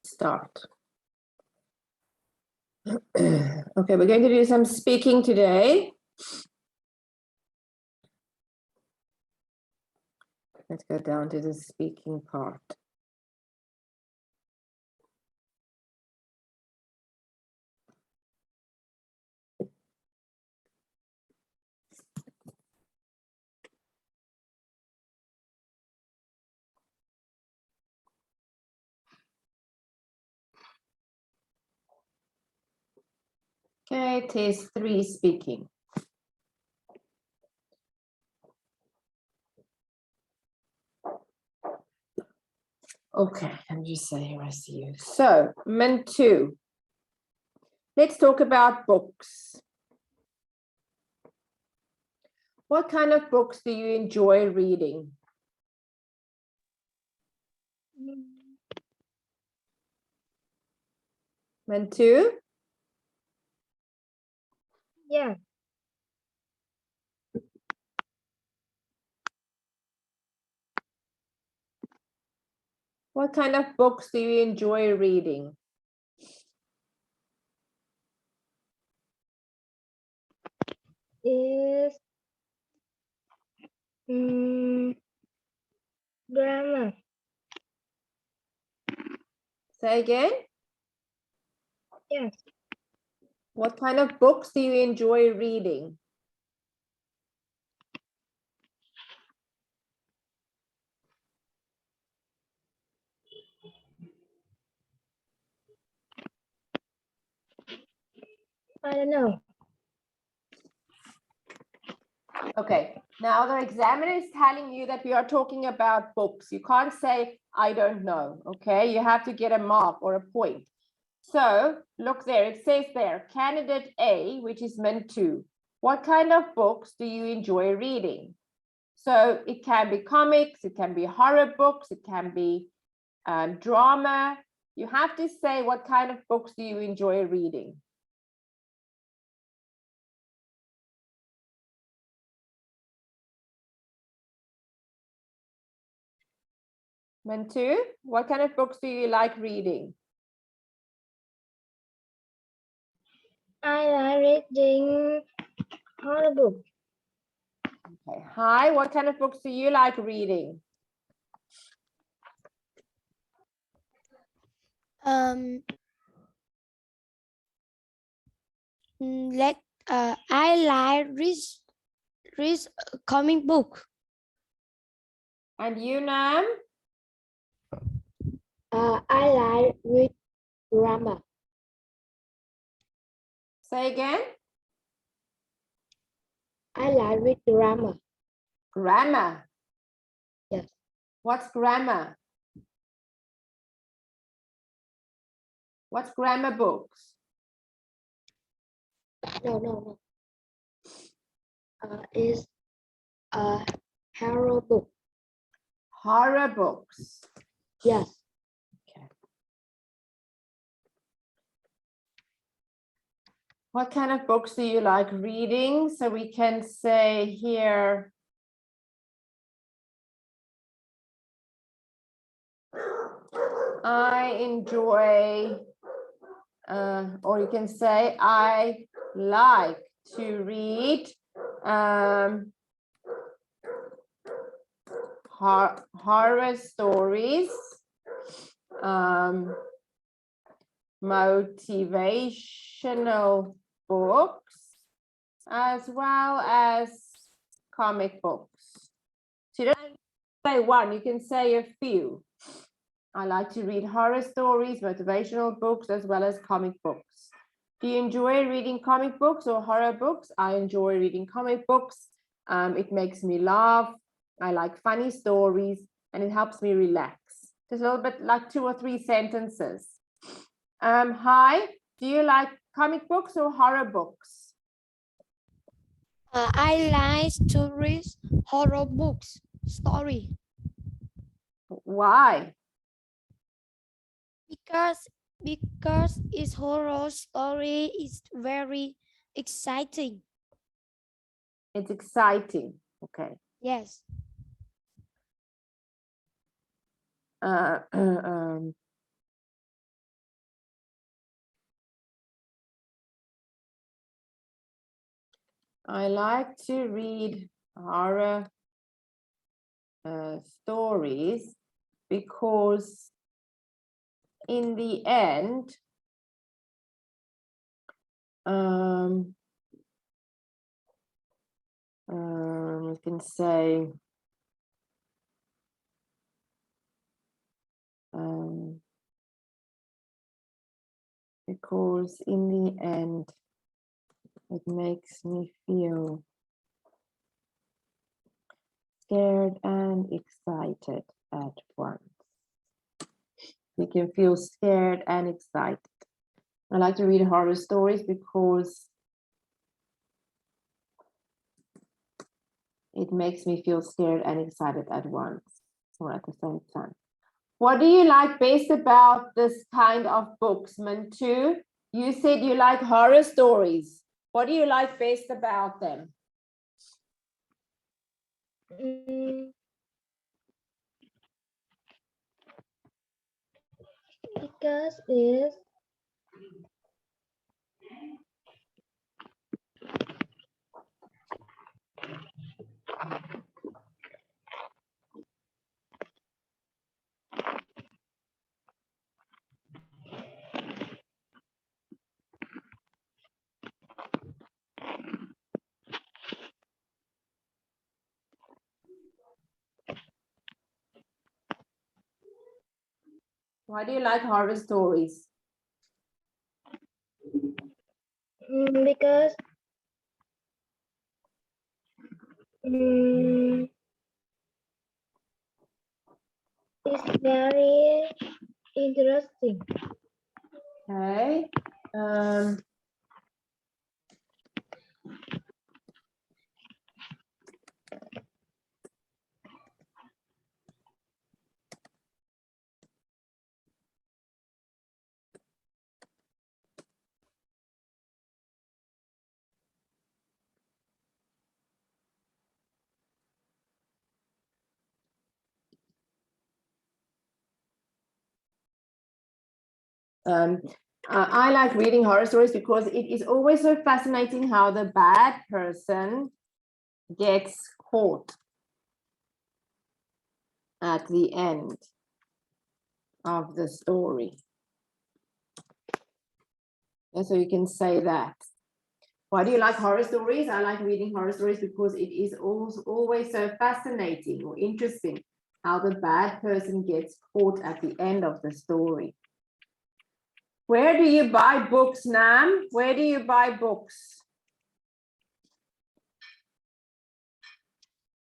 Start. Okay, we're going to do some speaking today. Let's go down to the speaking part. Okay, test 3 speaking. Okay, I'm just saying here I see you. So, Min 2. Let's talk about books. What kind of books do you enjoy reading? Min 2? Yeah. What kind of books do you enjoy reading? Is grammar. Say again? Yes. What kind of books do you enjoy reading? I don't know. Okay, now the examiner is telling you that we are talking about books. You can't say, I don't know, okay? You have to get a mark or a point. So look there, it says there, candidate A, which is Min 2. What kind of books do you enjoy reading? So it can be comics, it can be horror books, it can be drama. You have to say what kind of books do you enjoy reading? Min 2, what kind of books do you like reading? I like reading horror book. Okay. Hi, what kind of books do you like reading? I like read comic book. And you, Nam? I like read grammar. Say again. I like read grammar. Grammar. Yes. What's grammar? What's grammar books? No. Is a horror book. Horror books. Yes. Okay. What kind of books do you like reading? So we can say here, I enjoy, or you can say, I like to read horror stories, motivational books, as well as comic books. So you don't say one, you can say a few. I like to read horror stories, motivational books, as well as comic books. Do you enjoy reading comic books or horror books? I enjoy reading comic books. It makes me laugh. I like funny stories and it helps me relax. Just a little bit like 2 or 3 sentences. Hi, do you like comic books or horror books? I like to read horror books story Why? because its horror story is very exciting. It's exciting. Okay. Yes. I like to read horror stories because in the end, we can say because in the end, it makes me feel scared and excited at once. We can feel scared and excited. I like to read horror stories because it makes me feel scared and excited at once or at the same time. What do you like best about this kind of books, Mantu? You said you like horror stories. What do you like best about them? Because it's Why do you like horror stories? because it's very interesting. Okay. I like reading horror stories because it is always so fascinating how the bad person gets caught at the end of the story. And so you can say that. Why do you like horror stories? I like reading horror stories because it is always so fascinating or interesting how the bad person gets caught at the end of the story. Where do you buy books, Nam? Where do you buy books?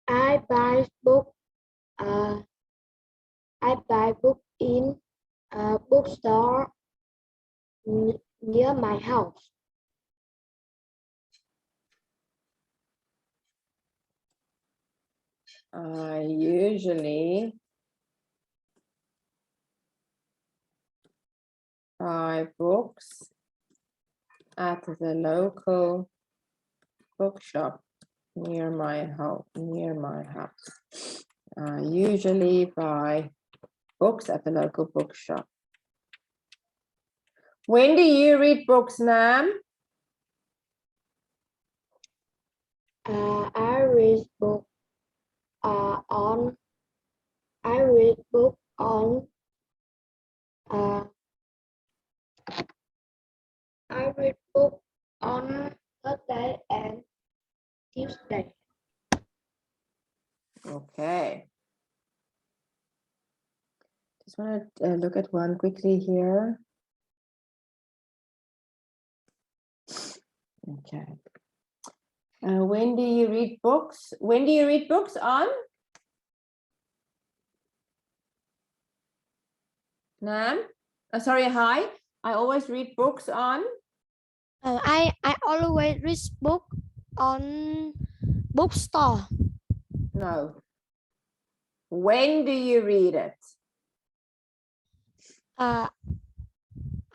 I buy book. I buy book in a bookstore near my house. I usually buy books at the local bookshop near my house. I usually buy books at the local bookshop. When do you read books, Nam? I read book on. I read book on. I read book on Thursday and Tuesday. Okay. Just want to look at one quickly here. Okay. When do you read books? When do you read books on? Nam? Sorry, hi. I always read books on. I always read book on bookstore. No. When do you read it?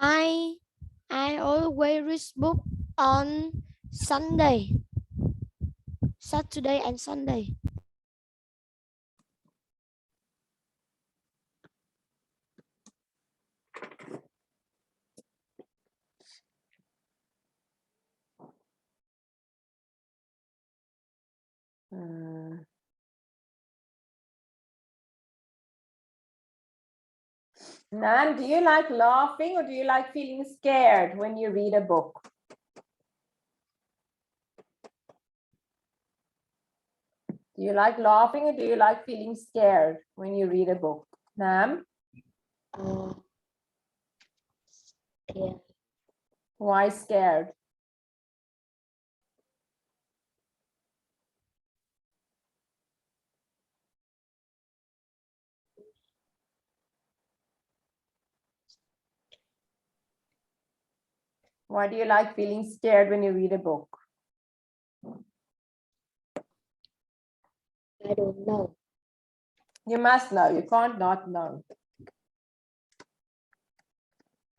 I always read book on Sunday, Saturday and Sunday. Nan, do you like laughing or do you like feeling scared when you read a book? Do you like laughing or do you like feeling scared when you read a book? Nam, Yeah. why scared? Why do you like feeling scared when you read a book? I don't know. You must know, you can't not know.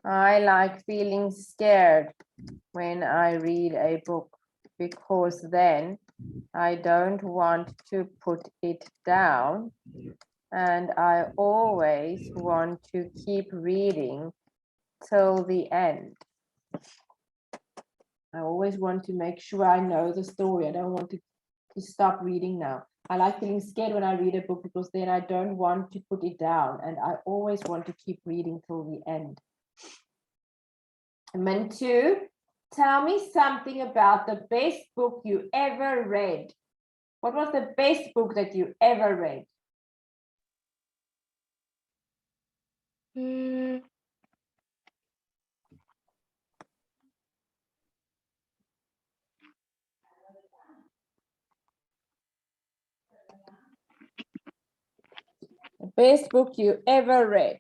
I like feeling scared when I read a book because then I don't want to put it down and I always want to keep reading till the end. I always want to make sure I know the story. I don't want to stop reading now. I like feeling scared when I read a book because then I don't want to put it down and I always want to keep reading till the end. Mantu, tell me something about the best book you ever read. What was the best book that you ever read? The best book you ever read.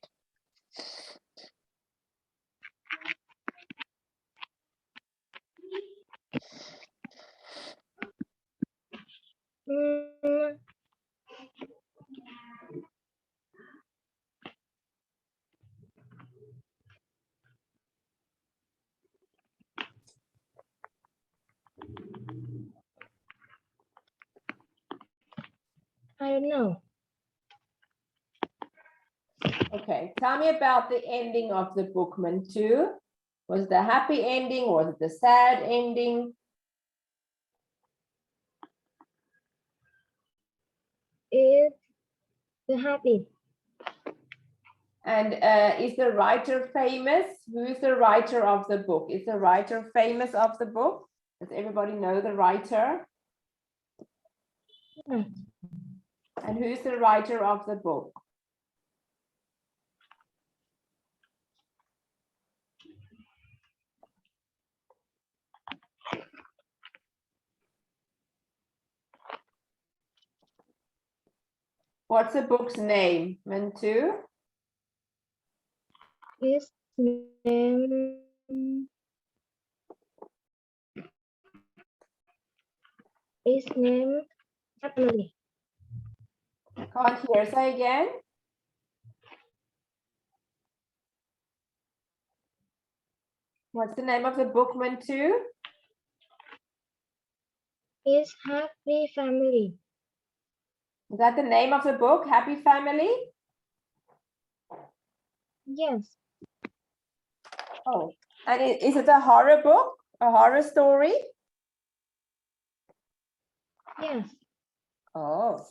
I don't know. Okay, tell me about the ending of the book, Mantu. Was it a happy ending? Was it a sad ending? It's happy. And is the writer famous? Who is the writer of the book? Is the writer famous of the book? Does everybody know the writer? Yeah. And who's the writer of the book? What's the book's name, Mantu? His name. His name. Family. Can't hear, say again. What's the name of the book, Mantu? His happy family. Is that the name of the book, Happy Family? Yes. Oh, and is it a horror book, a horror story? Yes. Oh,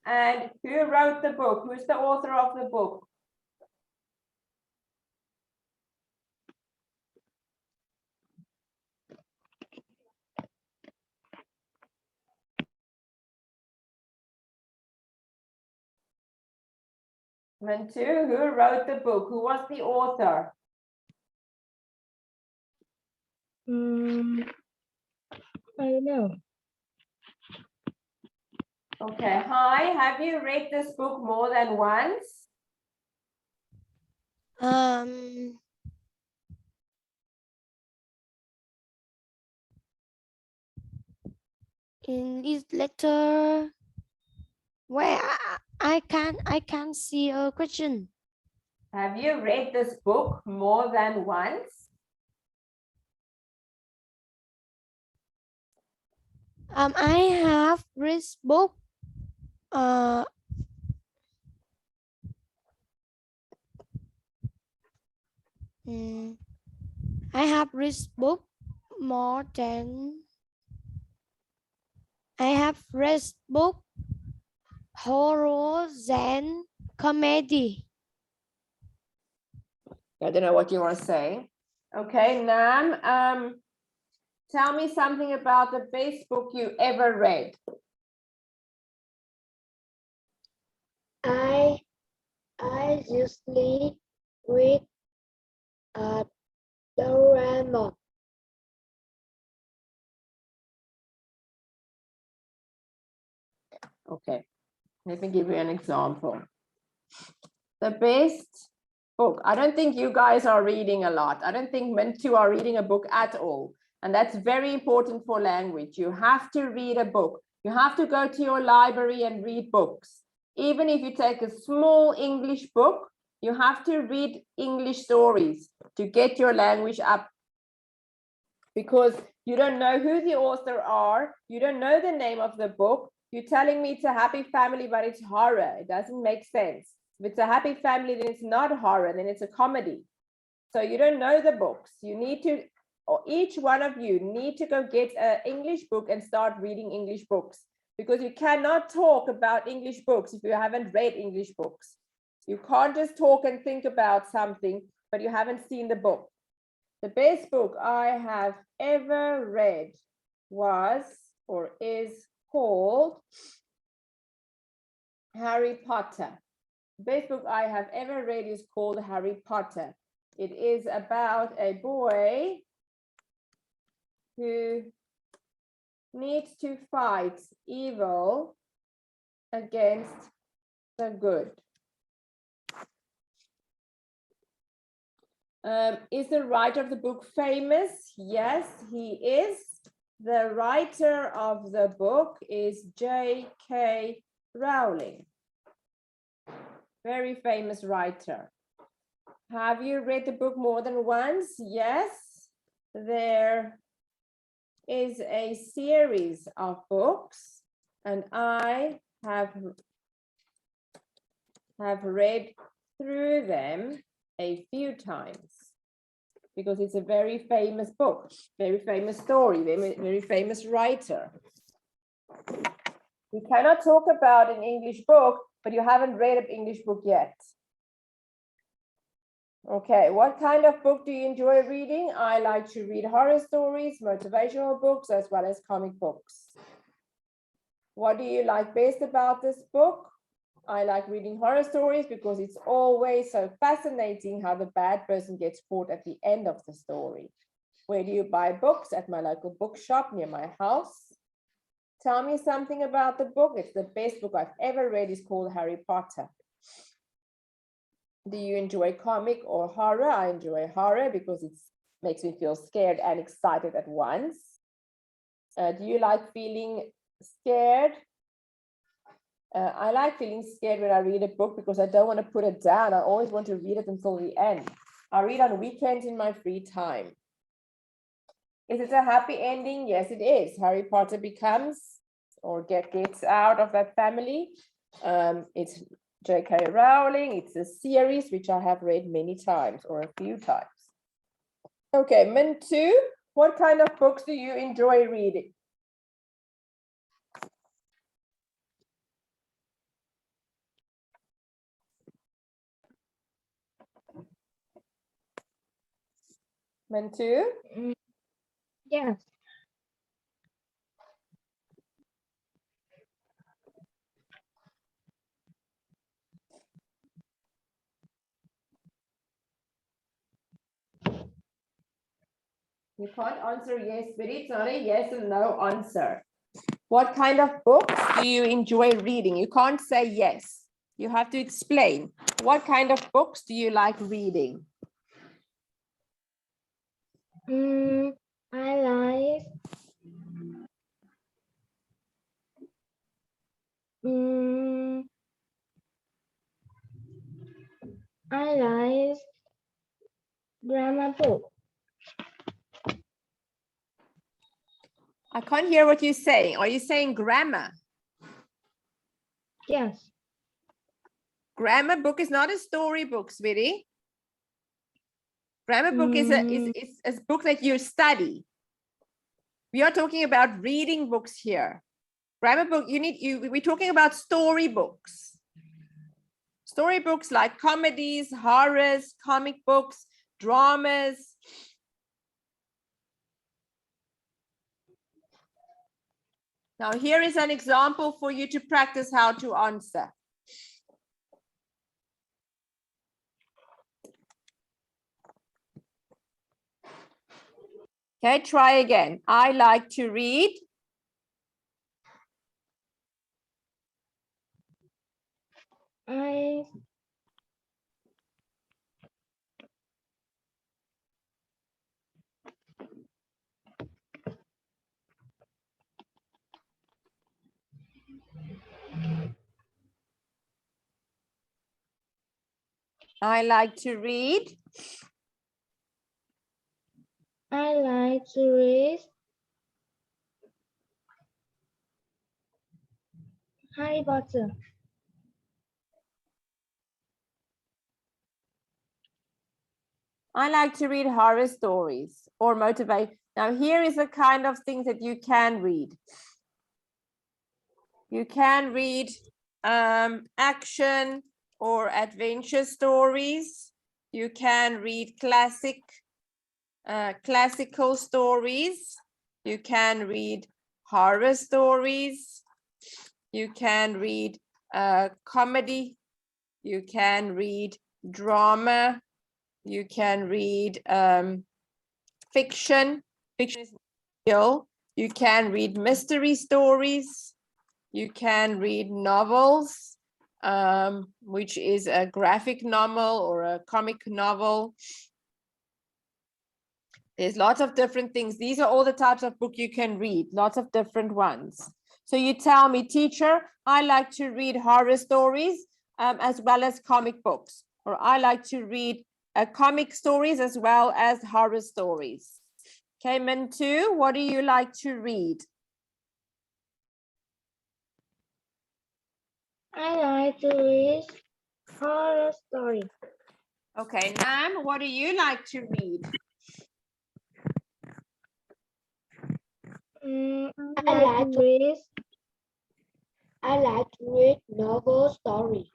and who wrote the book? Who's the author of the book? Mantu, who wrote the book? Who was the author? I don't know. Okay, hi, have you read this book more than once? In this letter, where I can't see a question. Have you read this book more than once? I have read book. I have read book more than. I have read book horror than comedy. I don't know what you want to say. Okay, Nam, tell me something about the best book you ever read. I usually read Doraemon. Okay, let me give you an example. The best book. I don't think you guys are reading a lot. I don't think Mintu are reading a book at all. And that's very important for language. You have to read a book. You have to go to your library and read books. Even if you take a small English book, you have to read English stories to get your language up. Because you don't know who the author are. You don't know the name of the book. You're telling me it's a happy family, but it's horror. It doesn't make sense. If it's a happy family, then it's not horror, then it's a comedy. So you don't know the books. You need to, or each one of you need to go get an English book and start reading English books, because you cannot talk about English books if you haven't read English books. You can't just talk and think about something, but you haven't seen the book. The best book I have ever read was, or is called, Harry Potter. The best book I have ever read is called Harry Potter. It is about a boy who needs to fight evil against the good. Is the writer of the book famous? Yes, he is. The writer of the book is J.K. Rowling. Very famous writer. Have you read the book more than once? Yes. There is a series of books, and I have read through them a few times, because it's a very famous book, very famous story, very famous writer. We cannot talk about an English book, but you haven't read an English book yet. Okay, what kind of book do you enjoy reading? I like to read horror stories, motivational books, as well as comic books. What do you like best about this book? I like reading horror stories because it's always so fascinating how the bad person gets caught at the end of the story. Where do you buy books? At my local bookshop near my house. Tell me something about the book. It's the best book I've ever read. It's called Harry Potter. Do you enjoy comic or horror? I enjoy horror because it makes me feel scared and excited at once. Do you like feeling scared? I like feeling scared when I read a book because I don't want to put it down. I always want to read it until the end. I read on weekends in my free time. Is it a happy ending? Yes, it is. Harry Potter becomes or gets out of that family. It's J.K. Rowling. It's a series which I have read many times or a few times. Okay, Mintu, what kind of books do you enjoy reading? Mintu? Yes. You can't answer yes, but it's not a yes or no answer. What kind of books do you enjoy reading? You can't say yes. You have to explain. What kind of books do you like reading? I like grammar book. I can't hear what you're saying. Are you saying grammar? Yes. Grammar book is not a storybook, sweetie. Grammar book is a book that you study. We are talking about reading books here. Grammar book, we're talking about storybooks. Storybooks like comedies, horrors, comic books. dramas. Now here is an example for you to practice how to answer. Okay, try again. I like to read. I I like to read. I like to read Harry Potter. I like to read horror stories or motivate. Now here is the kind of things that you can read. You can read action or adventure stories. You can read classical stories. You can read horror stories. You can read comedy. You can read drama. You can read fiction. Fiction is real. You can read mystery stories. You can read novels, which is a graphic novel or a comic novel. There's lots of different things. These are all the types of book you can read, lots of different ones. So you tell me, teacher, I like to read horror stories as well as comic books, or I like to read comic stories as well as horror stories. Okay, Mintu, what do you like to read? I like to read horror story. Okay, Nam, what do you like to read? I like to read novel story.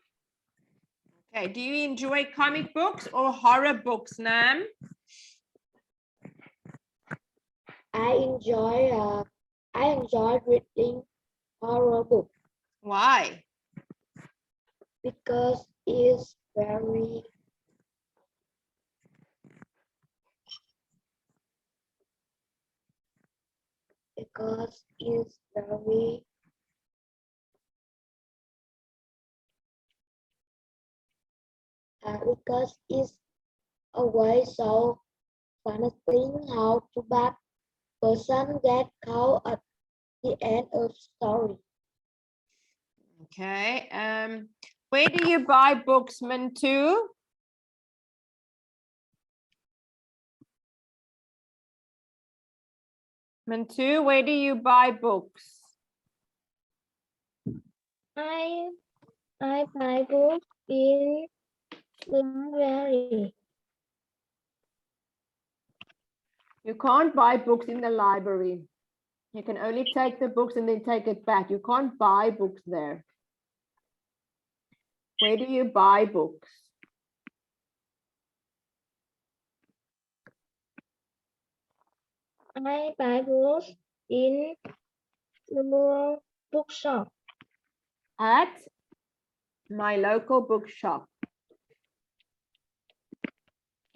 Okay, do you enjoy comic books or horror books, Nam? I enjoy reading horror book Why? because it's very because it's very because it's a way so fascinating how to bad person get caught at the end of story. Okay, where do you buy books, Mintu? Mintu, where do you buy books? I buy books in library. You can't buy books in the library. You can only take the books and then take it back. You can't buy books there. Where do you buy books? I buy books in the bookshop. At my local bookshop.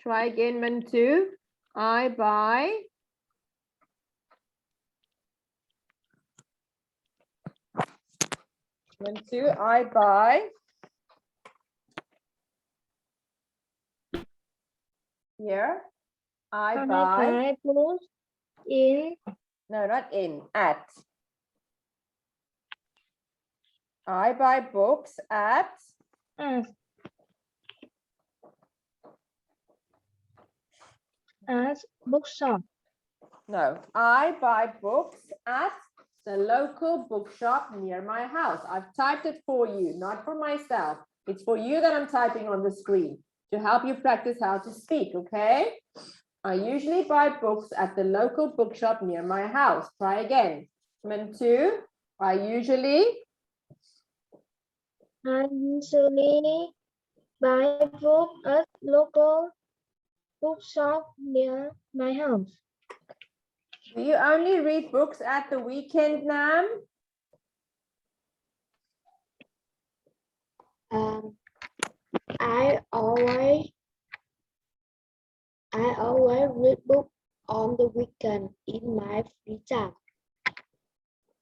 Try again, Mintu. I buy. Mintu, I buy. Here. I buy books in. No, not in, at. I buy books at. At bookshop. No, I buy books at the local bookshop near my house. I've typed it for you, not for myself. It's for you that I'm typing on the screen to help you practice how to speak, okay? I usually buy books at the local bookshop near my house. Try again. Mintu, I usually I usually buy books at local bookshop near my home. Do you only read books at the weekend, Nam? I always read books on the weekend in my free time.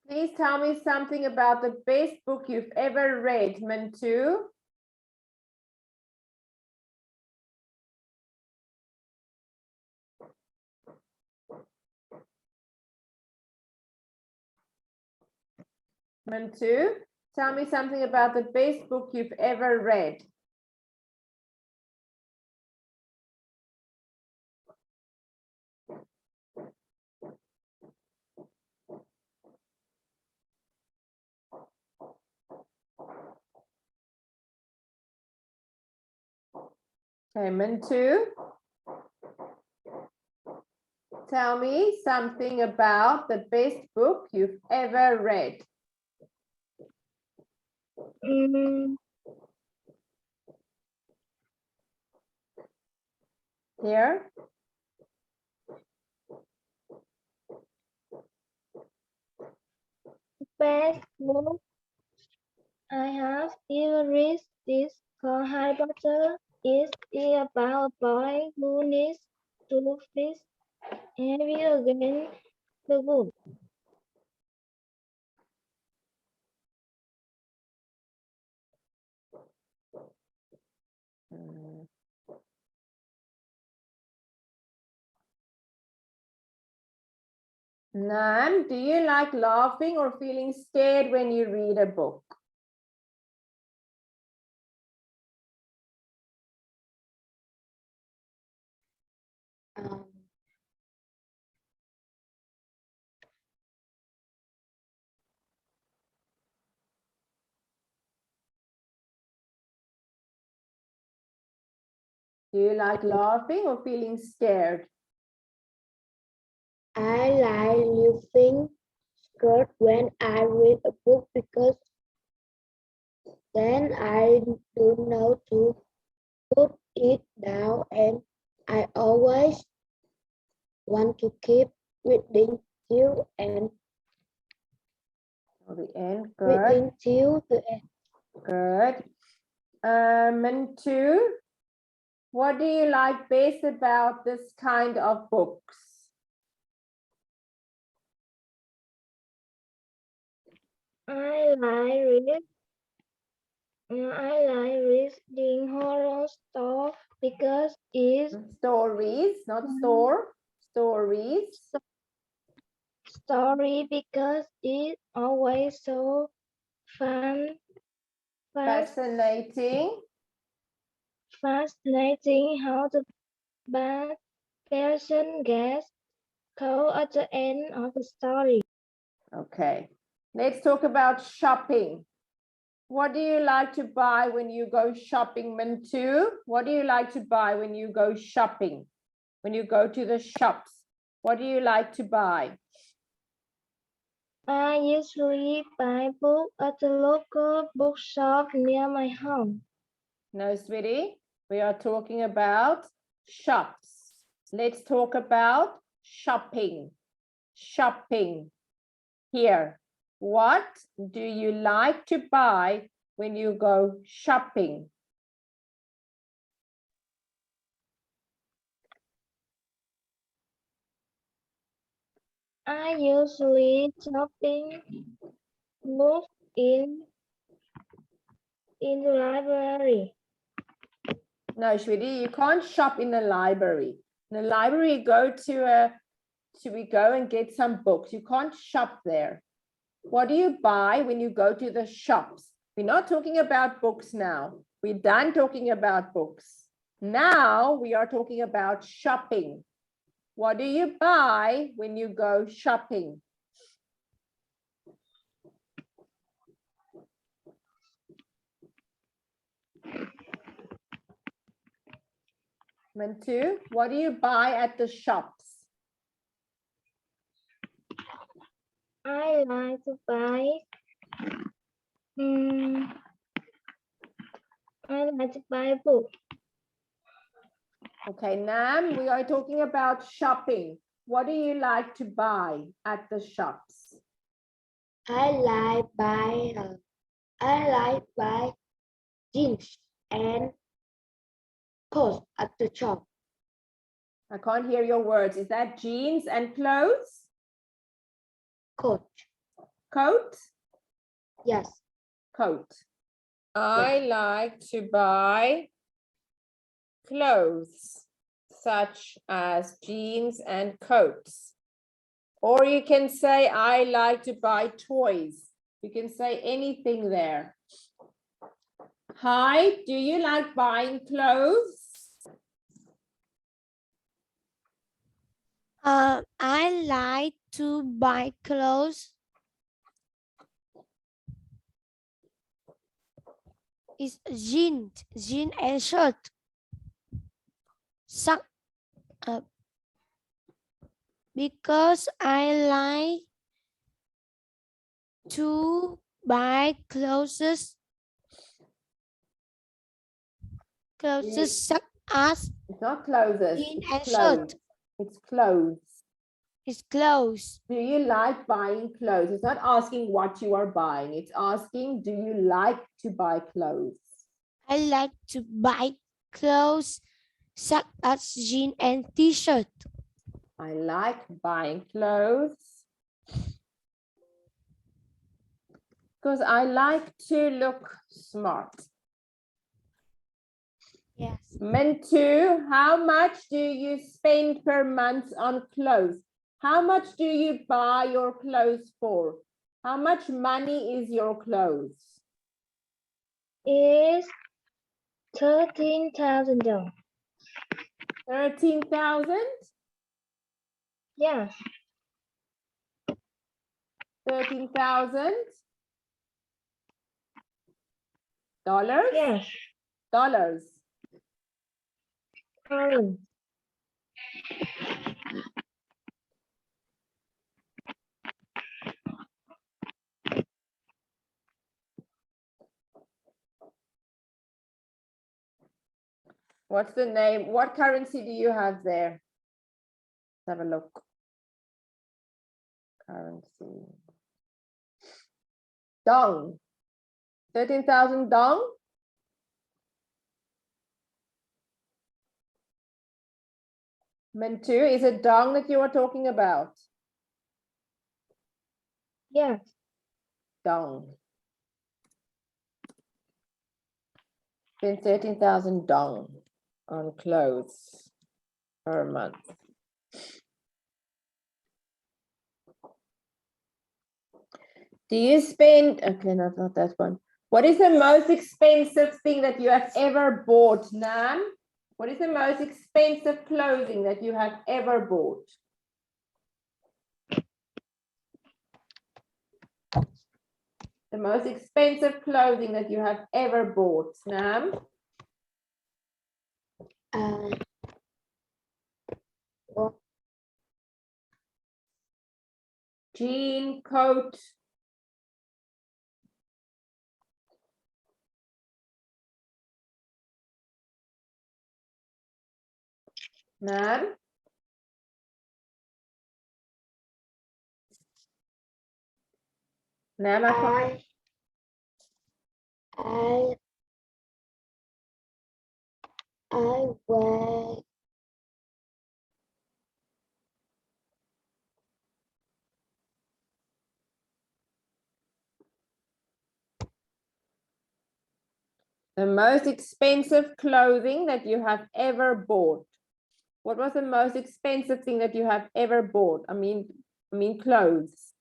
Please tell me something about the best book you've ever read, Mantu. Mantu, tell me something about the best book you've ever read. Okay, Mantu. Tell me something about the best book you've ever read. Here. Best book I have ever read is called Harry Potter. It's about a boy who needs to fix every again the book. Nan, do you like laughing or feeling scared when you read a book? Do you like laughing or feeling scared? I like laughing scared when I read a book because then I don't know to put it down and I always want to keep reading till and Till the end, good. reading till the end. Good. Mantu, what do you like best about this kind of books? I like reading horror stuff because it's Stories, not store. Stories. story because it's always so fun, Fascinating. fascinating how the bad person gets caught at the end of the story. Okay. Let's talk about shopping. What do you like to buy when you go shopping, Mantu? What do you like to buy when you go shopping? When you go to the shops, what do you like to buy? I usually buy books at the local bookshop near my home. No, sweetie, we are talking about shops. Let's talk about shopping. Shopping. Here, what do you like to buy when you go shopping? I usually shopping books in the library. No, sweetie, you can't shop in the library. In the library, you go we go and get some books. You can't shop there. What do you buy when you go to the shops? We're not talking about books now. We're done talking about books. Now we are talking about shopping. What do you buy when you go shopping? Mantu, what do you buy at the shops? I like to buy books. Okay, Nam, we are talking about shopping. What do you like to buy at the shops? I like buy jeans and coats at the shop. I can't hear your words. Is that jeans and clothes? Coat. Coat? Yes. Coat. I like to buy clothes such as jeans and coats. Or you can say, I like to buy toys. You can say anything there. Hi, do you like buying clothes? I like to buy clothes. It's jean and shirt. Suck up. Because I like to buy clothes. Clothes such as It's not clothes. jean It's and clothes. shirt. It's clothes. It's clothes. Do you like buying clothes? It's not asking what you are buying. It's asking, do you like to buy clothes? I like to buy clothes such as jean and t-shirt. I like buying clothes because I like to look smart. Yes. Mintu, how much do you spend per month on clothes? How much do you buy your clothes for? How much money is your clothes? Is $13,000. 13,000? Yes. 13,000 dollars? Yes. Dollars. Colin. What's the name? What currency do you have there? Let's have a look. Currency. Dong. 13,000 dong? Mintu, is it dong that you are talking about? Yes. Dong. Spend 13,000 dong on clothes per month. Do you spend, okay, no, not that one. What is the most expensive thing that you have ever bought, Nan? What is the most expensive clothing that you have ever bought? The most expensive clothing that you have ever bought, Nam? What? Jean, coat. Nam? Nam, I wear the most expensive clothing that you have ever bought. What was the most expensive thing that you have ever bought? I mean clothes.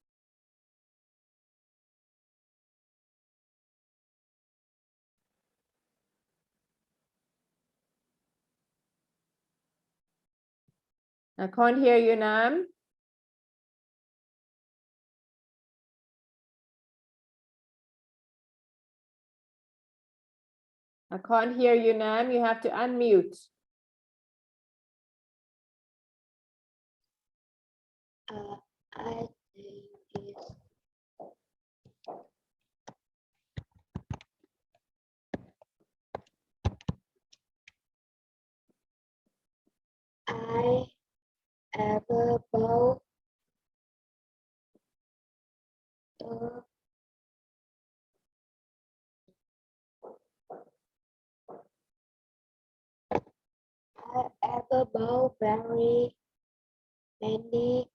I can't hear you, Nam. I can't hear you, Nam. You have to unmute. I think it's about very many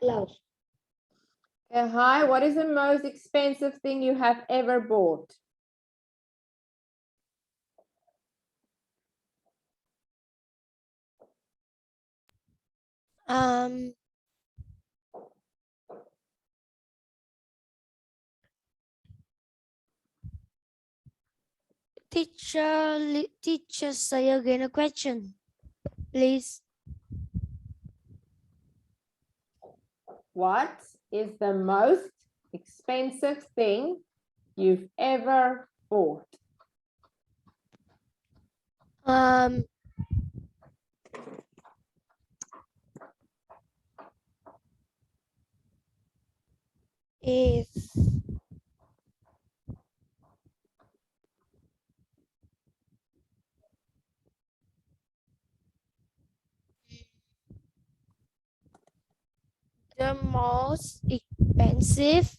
clothes. Hi, what is the most expensive thing you have ever bought? Um, teacher, say again a question, please. What is the most expensive thing you've ever bought? Is the most expensive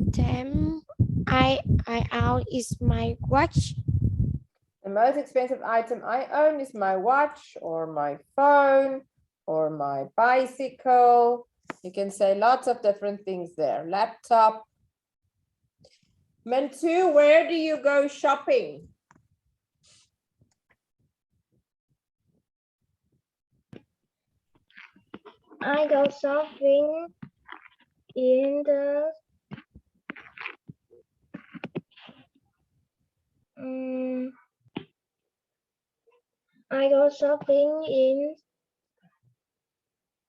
item I own is my watch. The most expensive item I own is my watch or my phone or my bicycle. You can say lots of different things there. Laptop. Mantu, where do you go shopping? I go shopping in the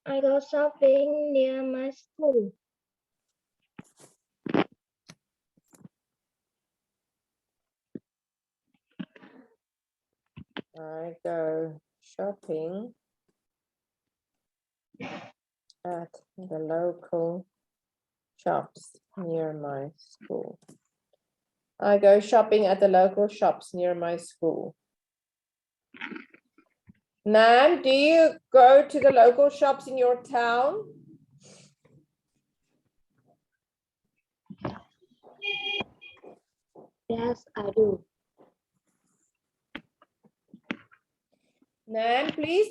I go shopping near my school. I go shopping at the local shops near my school. I go shopping at the local shops near my school. Nan, do you go to the local shops in your town? Yes, I do. Nan, please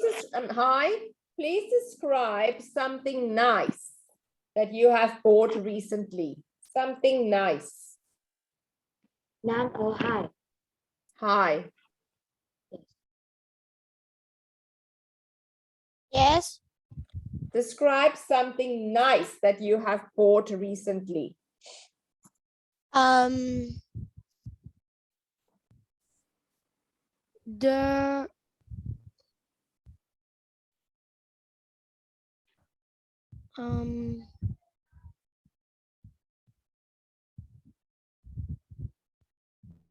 describe something nice that you have bought recently. Something nice. Nan or hi. Hi. Yes. Describe something nice that you have bought recently. The